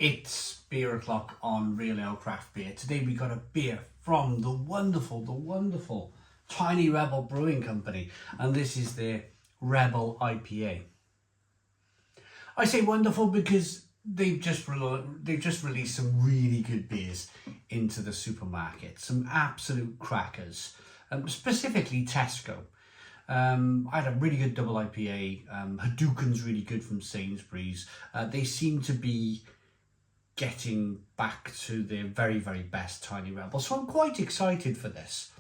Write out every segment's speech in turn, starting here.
It's beer o'clock on Real Ale Craft Beer. Today we got a beer from the wonderful Tiny Rebel Brewing Company, and this is their Rebel IPA. I say wonderful because they've just released some really good beers into the supermarket, some absolute crackers, specifically Tesco. I had a really good double IPA. Hadouken's really good from Sainsbury's. They seem to be getting back to their very best Tiny Rebel, so I'm quite excited for this.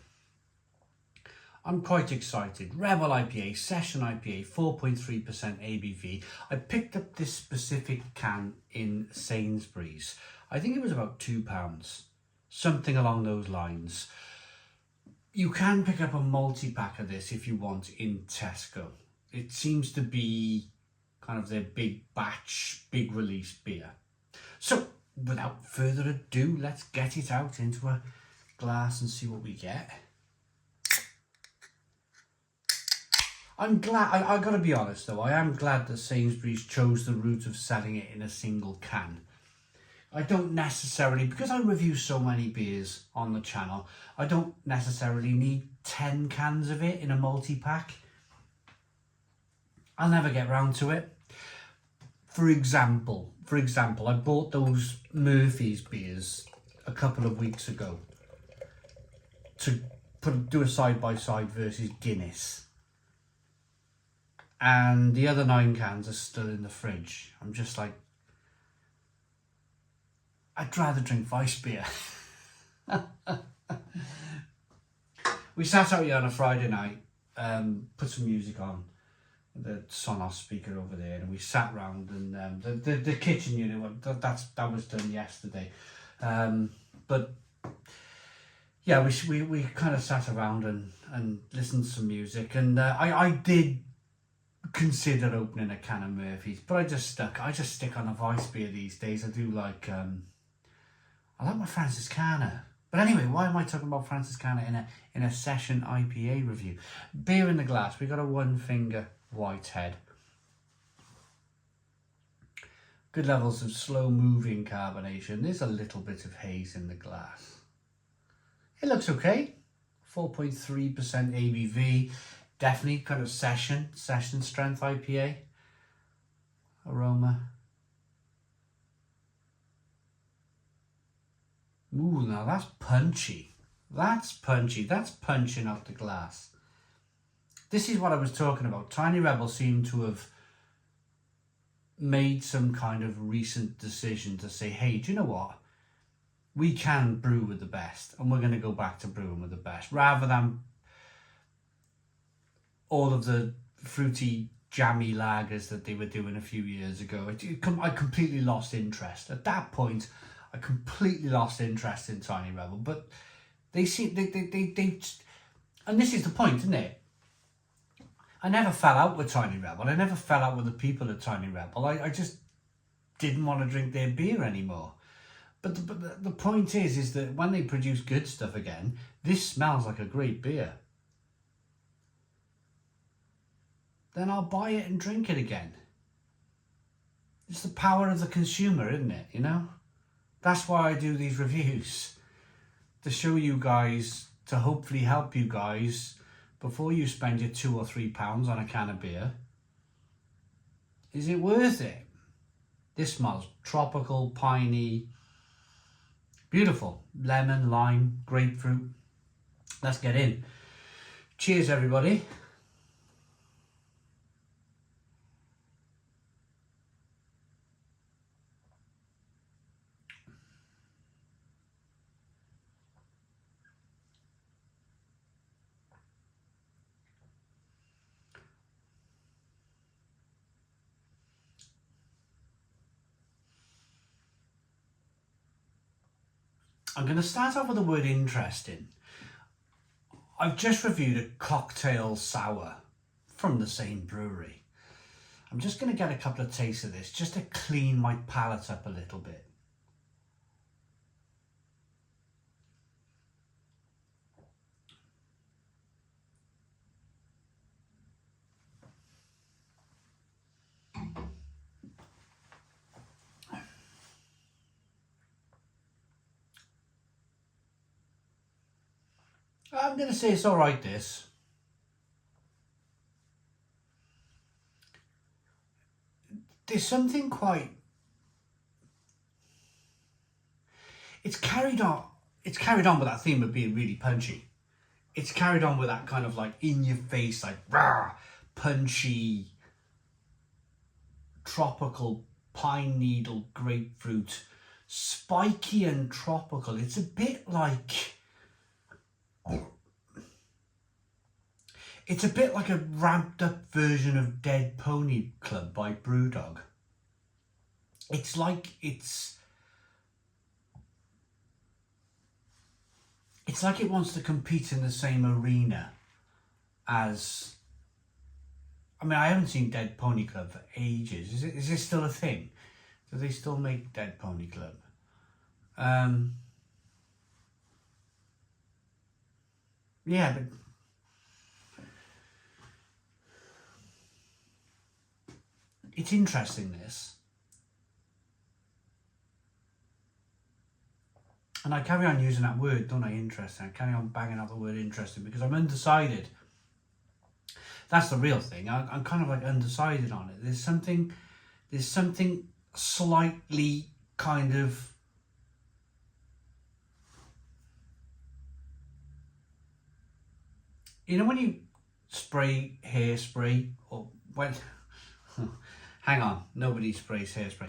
I'm quite excited. Rebel IPA, Session IPA, 4.3% ABV. I picked up this specific can in Sainsbury's. I think it was about £2, something along those lines. You can pick up a multi-pack of this if you want in Tesco. It seems to be kind of their big batch, big release beer. So, without further ado, let's get it out into a glass and see what we get. I'm glad, I gotta be honest though, I am glad that Sainsbury's chose the route of selling it in a single can. I don't necessarily, because I review so many beers on the channel, I don't necessarily need 10 cans of it in a multi-pack. I'll never get round to it. For example, I bought those Murphy's beers a couple of weeks ago to do a side-by-side versus Guinness. And the other 9 cans are still in the fridge. I'm just like, I'd rather drink Vice beer. We sat out here on a Friday night, put some music on, the Sonos speaker over there, and we sat round, and the kitchen unit, that was done yesterday. But yeah, we kind of sat around and listened to some music, and I did consider opening a can of Murphy's, but I just stick on a Vice beer these days. I do like I like my Franciscana. But anyway, why am I talking about Franciscana in a Session IPA review? Beer in the glass. We got a one finger Whitehead. Good levels of slow moving carbonation. There's a little bit of haze in the glass. It looks okay. 4.3% ABV. Definitely kind of session strength IPA. Aroma. Ooh, now that's punchy. That's punchy. That's punching out the glass. This is what I was talking about. Tiny Rebel seem to have made some kind of recent decision to say, hey, do you know what? We can brew with the best, and we're going to go back to brewing with the best, rather than all of the fruity, jammy lagers that they were doing a few years ago. I completely lost interest. At that point, I completely lost interest in Tiny Rebel, but they seem, they and this is the point, isn't it? I never fell out with Tiny Rebel. I never fell out with the people at Tiny Rebel. I just didn't want to drink their beer anymore. But the point is that when they produce good stuff again, this smells like a great beer. Then I'll buy it and drink it again. It's the power of the consumer, isn't it? You know? That's why I do these reviews. To show you guys, to hopefully help you guys, before you spend your £2 or £3 on a can of beer, is it worth it? This smells tropical, piney, beautiful. Lemon, lime, grapefruit. Let's get in. Cheers, everybody. I'm going to start off with the word interesting. I've just reviewed a cocktail sour from the same brewery. I'm just going to get a couple of tastes of this just to clean my palate up a little bit. I'm going to say it's all right, this. There's something quite... It's carried on with that theme of being really punchy. It's carried on with that kind of like in your face, like rah, punchy, tropical pine needle grapefruit, spiky and tropical. It's a bit like... It's a bit like a ramped up version of Dead Pony Club by Brewdog. It's like it's like it wants to compete in the same arena as... I mean, I haven't seen Dead Pony Club for ages. Is this still a thing? Do they still make Dead Pony Club? Yeah, but... It's interesting, this. And I carry on using that word, don't I? Interesting. I carry on banging out the word interesting because I'm undecided. That's the real thing. I'm kind of like undecided on it. There's something slightly kind of... You know when you spray hairspray, or when... Hang on, nobody sprays hairspray.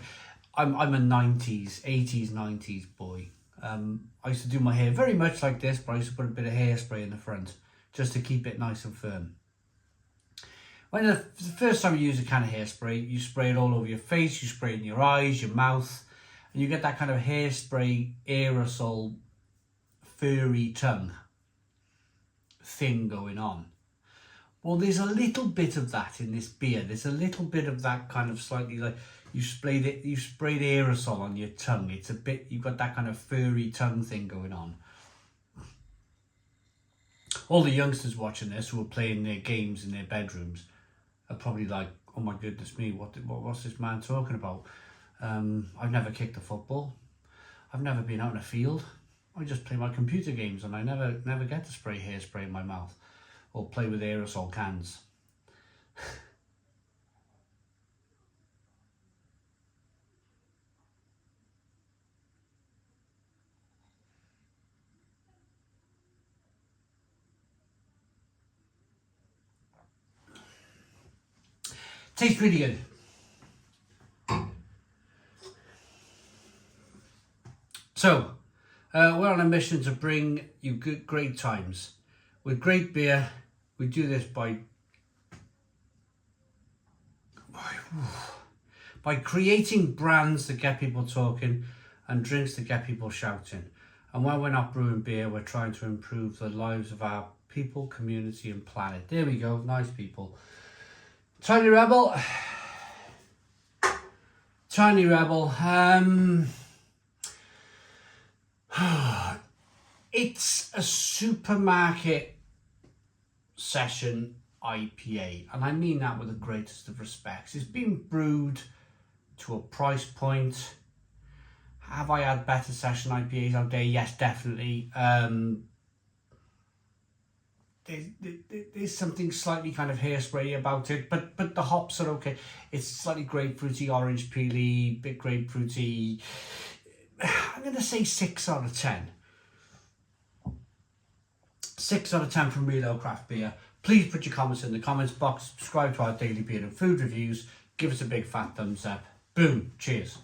I'm a 80s, 90s boy. I used to do my hair very much like this, but I used to put a bit of hairspray in the front just to keep it nice and firm. When the first time you use a can of hairspray, you spray it all over your face, you spray it in your eyes, your mouth, and you get that kind of hairspray aerosol furry tongue thing going on. Well, there's a little bit of that in this beer. There's a little bit of that kind of slightly like you sprayed aerosol on your tongue. It's a bit, you've got that kind of furry tongue thing going on. All the youngsters watching this who are playing their games in their bedrooms are probably like, oh my goodness me, what's this man talking about? I've never kicked a football. I've never been out in a field. I just play my computer games and I never get to spray hairspray in my mouth or play with aerosol cans. Tastes really good. So, we're on a mission to bring you good, great times. With great beer, we do this by creating brands that get people talking and drinks that get people shouting. And when we're not brewing beer, we're trying to improve the lives of our people, community and planet. There we go, nice people. Tiny Rebel. Tiny Rebel. It's a supermarket session IPA, and I mean that with the greatest of respects. It's been brewed to a price point. Have I had better session IPAs out there? Yes, definitely. There's something slightly kind of hairspray about it, but the hops are okay. It's slightly grapefruity, orange peely, bit grapefruity. I'm going to say 6 out of 10. 6 out of 10 from Real Ale Craft Beer. Please put your comments in the comments box. Subscribe to our daily beer and food reviews. Give us a big fat thumbs up. Boom. Cheers.